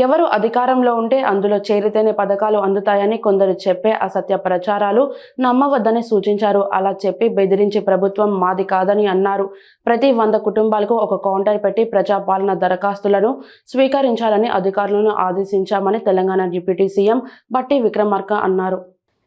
ఎవరు అధికారంలో ఉంటే అందులో చేరితేనే పథకాలు అందుతాయని కొందరు చెప్పే అసత్య ప్రచారాలు నమ్మవద్దని సూచించారు. అలా చెప్పి బెదిరించి ప్రభుత్వం మాది కాదని అన్నారు. ప్రతి 100 కుటుంబాలకు ఒక కౌంటర్ పెట్టి ప్రజాపాలన దరఖాస్తులను స్వీకరించాలని అధికారులను ఆదేశించామని తెలంగాణ డిప్యూటీ సీఎం బట్టి విక్రమార్క అన్నారు.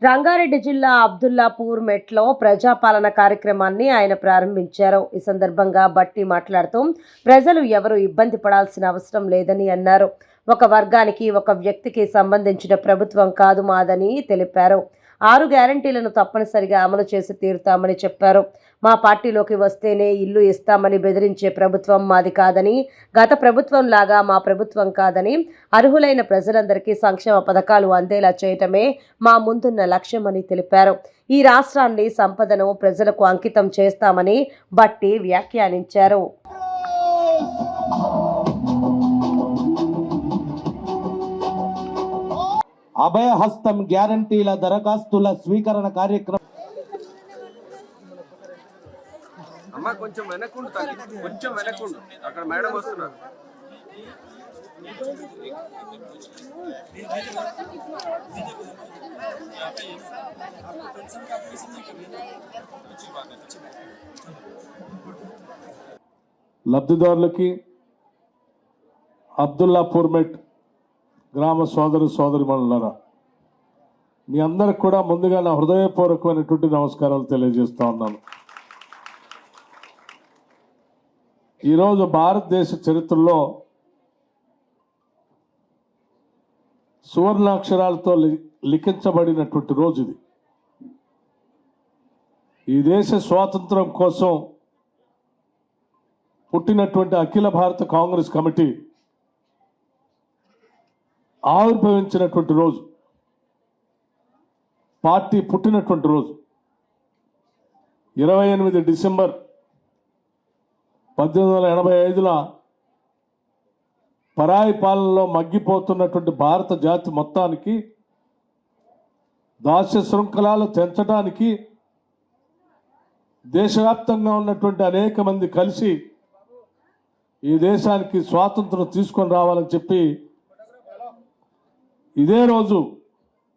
రంగారెడ్డి జిల్లా అబ్దుల్లాపూర్ మెట్లో ప్రజాపాలన కార్యక్రమాన్ని ఆయన ప్రారంభించారు. ఈ సందర్భంగా బట్టి మాట్లాడుతూ ప్రజలు ఎవరు ఇబ్బంది పడాల్సిన అవసరం లేదని అన్నారు. ఒక వర్గానికి ఒక వ్యక్తికి సంబంధించిన ప్రభుత్వం కాదు మాదని తెలిపారు. 6 గ్యారంటీలను తప్పనిసరిగా అమలు చేసి తీరుతామని చెప్పారు. మా పార్టీలోకి వస్తేనే ఇల్లు ఇస్తామని బెదిరించే ప్రభుత్వం మాది కాదని, గత ప్రభుత్వం లాగా మా ప్రభుత్వం కాదని, అర్హులైన ప్రజలందరికీ సంక్షేమ పథకాలు అందేలా చేయటమే మా ముందున్న లక్ష్యమని తెలిపారు. ఈ రాష్ట్రాన్ని సంపదను ప్రజలకు అంకితం చేస్తామని బట్టి వ్యాఖ్యానించారు. అభయహస్తం గ్యారంటీల దరఖాస్తుల స్వీకరణ కార్యక్రమం. అమ్మా కొంచెం వెనక్కుండు, కొంచెం వెనక్కుండు, అక్కడ మేడం వస్తున్నారు. లబ్ధిదారులకి అబ్దుల్లాపూర్ మెట్ గ్రామ సోదరిమణులారా, మీ అందరికి కూడా ముందుగా నా హృదయపూర్వకమైనటువంటి నమస్కారాలు తెలియజేస్తా ఉన్నాను. ఈరోజు భారతదేశ చరిత్రలో సువర్ణాక్షరాలతో లిఖించబడినటువంటి రోజు ఇది. ఈ దేశ స్వాతంత్రం కోసం పుట్టినటువంటి అఖిల భారత కాంగ్రెస్ కమిటీ ఆవిర్భవించినటువంటి రోజు, పార్టీ పుట్టినటువంటి రోజు 28 డిసెంబర్ 1885లో పరాయి పాలనలో మగ్గిపోతున్నటువంటి భారత జాతి మొత్తానికి దాస్య శృంఖలాలు తెంచడానికి దేశవ్యాప్తంగా ఉన్నటువంటి అనేక మంది కలిసి ఈ దేశానికి స్వాతంత్రం తీసుకొని రావాలని చెప్పి ఇదే రోజు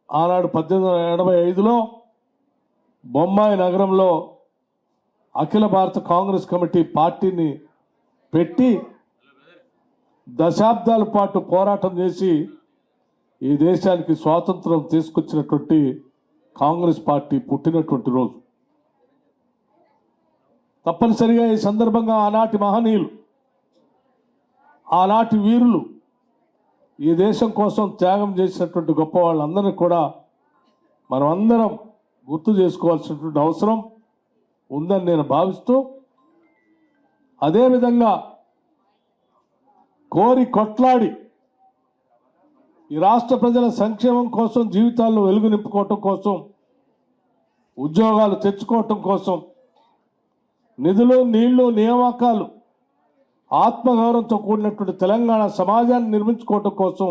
ఆనాడు 1885లో బొంబాయి నగరంలో అఖిల భారత కాంగ్రెస్ కమిటీ పార్టీని పెట్టి దశాబ్దాల పాటు పోరాటం చేసి ఈ దేశానికి స్వాతంత్రం తీసుకొచ్చినటువంటి కాంగ్రెస్ పార్టీ పుట్టినటువంటి రోజు. తప్పనిసరిగా ఈ సందర్భంగా ఆనాటి మహనీయులు, ఆనాటి వీరులు, ఈ దేశం కోసం త్యాగం చేసినటువంటి గొప్ప వాళ్ళందరినీ కూడా మనం అందరం గుర్తు చేసుకోవాల్సినటువంటి అవసరం ఉందని నేను భావిస్తూ, అదేవిధంగా కోరి కొట్లాడి ఈ రాష్ట్ర ప్రజల సంక్షేమం కోసం, జీవితాల్లో వెలుగు నింపుకోవటం కోసం, ఉద్యోగాలు తెచ్చుకోవటం కోసం, నిధులు, నీళ్లు, నియామకాలు, ఆత్మగౌరవంతో కూడినటువంటి తెలంగాణ సమాజాన్ని నిర్మించుకోవటం కోసం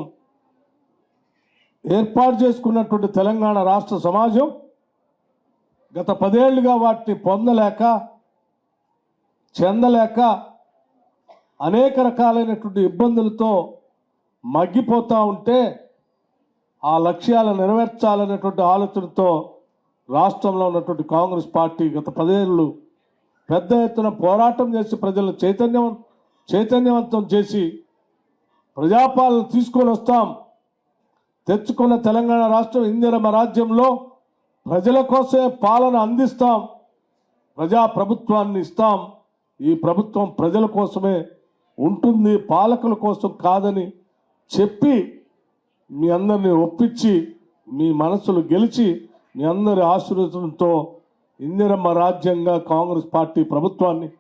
ఏర్పాటు చేసుకున్నటువంటి తెలంగాణ రాష్ట్ర సమాజం గత 10 ఏళ్లుగా వాటిని పొందలేక, చెందలేక అనేక రకాలైనటువంటి ఇబ్బందులతో మగ్గిపోతూ ఉంటే, ఆ లక్ష్యాలను నెరవేర్చాలనేటువంటి ఆలోచనతో రాష్ట్రంలో ఉన్నటువంటి కాంగ్రెస్ పార్టీ గత 10 ఏళ్ళు పెద్ద ఎత్తున పోరాటం చేసి ప్రజలను చైతన్యవంతం చేసి ప్రజాపాలన తీసుకొని వస్తాం. తెచ్చుకున్న తెలంగాణ రాష్ట్రం ఇందిరమ్మ రాజ్యంలో ప్రజల కోసమే పాలన అందిస్తాం, ప్రజాప్రభుత్వాన్ని ఇస్తాం, ఈ ప్రభుత్వం ప్రజల కోసమే ఉంటుంది, పాలకుల కోసం కాదని చెప్పి మీ అందరినీ ఒప్పించి, మీ మనసులు గెలిచి, మీ అందరి ఆశీర్వచనంతో ఇందిరమ్మ రాజ్యంగా కాంగ్రెస్ పార్టీ ప్రభుత్వాన్ని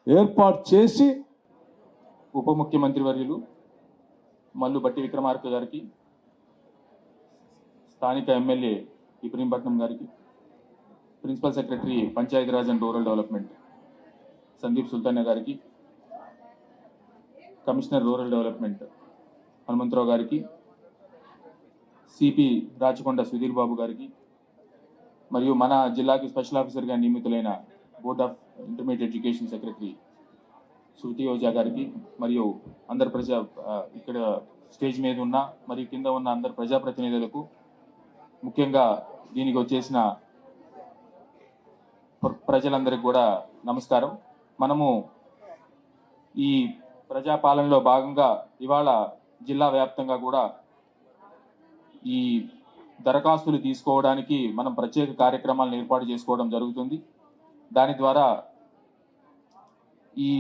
ఏర్పాటు చేసి, ఉప ముఖ్యమంత్రి వర్యులు మల్లు బట్టి విక్రమార్క గారికి, స్థానిక ఎమ్మెల్యే ఇబ్రహీంపట్నం గారికి, principal secretary Panchayati Raj and rural development Sandeep Sultania గారికి, కమిషనర్ రూరల్ డెవలప్మెంట్ హనుమంతరావు గారికి, సిపి రాచకొండ సుధీర్ బాబు గారికి, మరియు మన జిల్లాకి స్పెషల్ ఆఫీసర్గా నియమితులైన board of intermediate education secretary Shruti Ojha గారికి, మరియు అందరు ఇక్కడ స్టేజ్ మీద ఉన్న మరియు కింద ఉన్న అందరు ప్రజాప్రతినిధులకు, ముఖ్యంగా దీనికి వచ్చేసిన ప్రజలందరికీ కూడా నమస్కారం. మనము ఈ ప్రజాపాలనలో భాగంగా ఇవాళ జిల్లా వ్యాప్తంగా కూడా ఈ దరఖాస్తులు తీసుకోవడానికి మనం ప్రత్యేక కార్యక్రమాలను ఏర్పాటు చేసుకోవడం జరుగుతుంది. దాని ద్వారా ఈ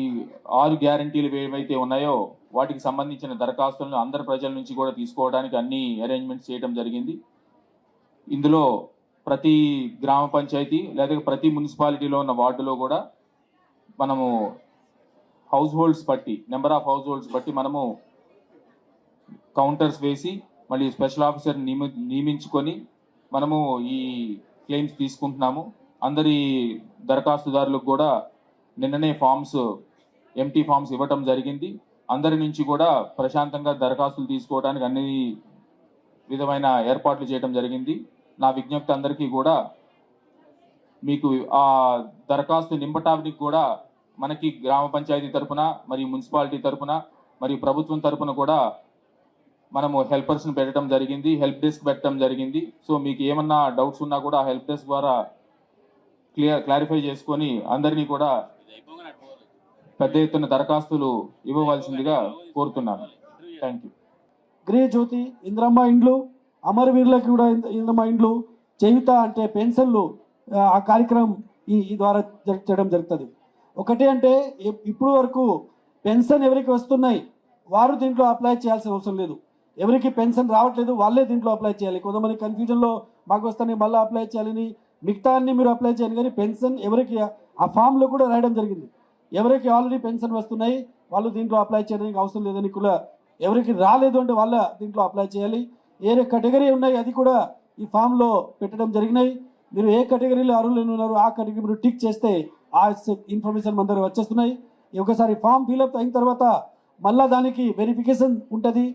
6 గ్యారంటీలు ఏవైతే ఉన్నాయో వాటికి సంబంధించిన దరఖాస్తులను అందరి ప్రజల నుంచి కూడా తీసుకోవడానికి అన్ని అరేంజ్మెంట్స్ చేయడం జరిగింది. ఇందులో ప్రతి గ్రామ పంచాయతీ లేదా ప్రతి మున్సిపాలిటీలో ఉన్న వార్డులో కూడా మనము హౌస్ హోల్డ్స్ బట్టి, నెంబర్ ఆఫ్ హౌస్ హోల్డ్స్ బట్టి మనము కౌంటర్స్ వేసి మళ్ళీ స్పెషల్ ఆఫీసర్ నియమించుకొని మనము ఈ క్లెయిమ్స్ తీసుకుంటున్నాము. అందరి దరఖాస్తుదారులకు కూడా నిన్ననే ఎంటీ ఫామ్స్ ఇవ్వటం జరిగింది. అందరి నుంచి కూడా ప్రశాంతంగా దరఖాస్తులు తీసుకోవడానికి అన్ని విధమైన ఏర్పాట్లు చేయడం జరిగింది. నా విజ్ఞప్తి అందరికీ కూడా, మీకు ఆ దరఖాస్తు నింపటానికి కూడా మనకి గ్రామ పంచాయతీ తరపున మరియు మున్సిపాలిటీ తరపున మరియు ప్రభుత్వం తరపున కూడా మనము హెల్పర్స్ని పెట్టడం జరిగింది, హెల్ప్ డెస్క్ పెట్టడం జరిగింది. సో మీకు ఏమన్నా డౌట్స్ ఉన్నా కూడా హెల్ప్ డెస్క్ ద్వారా క్లారిఫై చేసుకొని అందరినీ కూడా పెద్ద ఎత్తున దరఖాస్తులు ఇవ్వవలసిందిగా కోరుతున్నాను. Thank you. గృహజ్యోతి, ఇంద్రమ్మ ఇండ్లు, అమరవీరులకు కూడా ఇంద్రమ్మ ఇండ్లు, చేయుత అంటే పెన్షన్లు, ఆ కార్యక్రమం ఈ ద్వారా చేయడం జరుగుతుంది. ఒకటి అంటే ఇప్పుడు వరకు పెన్షన్ ఎవరికి వస్తున్నాయి వారు దీంట్లో అప్లై చేయాల్సిన అవసరం లేదు. ఎవరికి పెన్షన్ రావట్లేదు వాళ్ళే దీంట్లో అప్లై చేయాలి. కొంతమంది కన్ఫ్యూజన్లో మాకు వస్తాయి మళ్ళీ అప్లై చేయాలని, మిగతా అన్ని మీరు అప్లై చేయాలి. కానీ పెన్షన్ ఎవరికి ఆ ఫామ్లో కూడా రాయడం జరిగింది. ఎవరికి ఆల్రెడీ పెన్షన్ వస్తున్నాయి వాళ్ళు దీంట్లో అప్లై చేయడానికి అవసరం లేదని కూడా, ఎవరికి రాలేదు అంటే వాళ్ళ దీంట్లో అప్లై చేయాలి. ఏ కేటగిరీ ఉన్నాయి అది కూడా ఈ ఫామ్లో పెట్టడం జరిగినాయి. మీరు ఏ కేటగిరీలో అర్హులు ఉన్నారు ఆ కేటగిరీ మీరు టిక్ చేస్తే ఆ ఇన్ఫర్మేషన్ మన దగ్గర వచ్చేస్తున్నాయి. ఒకసారి ఫామ్ ఫిల్అప్ అయిన తర్వాత మళ్ళీ దానికి వెరిఫికేషన్ ఉంటుంది.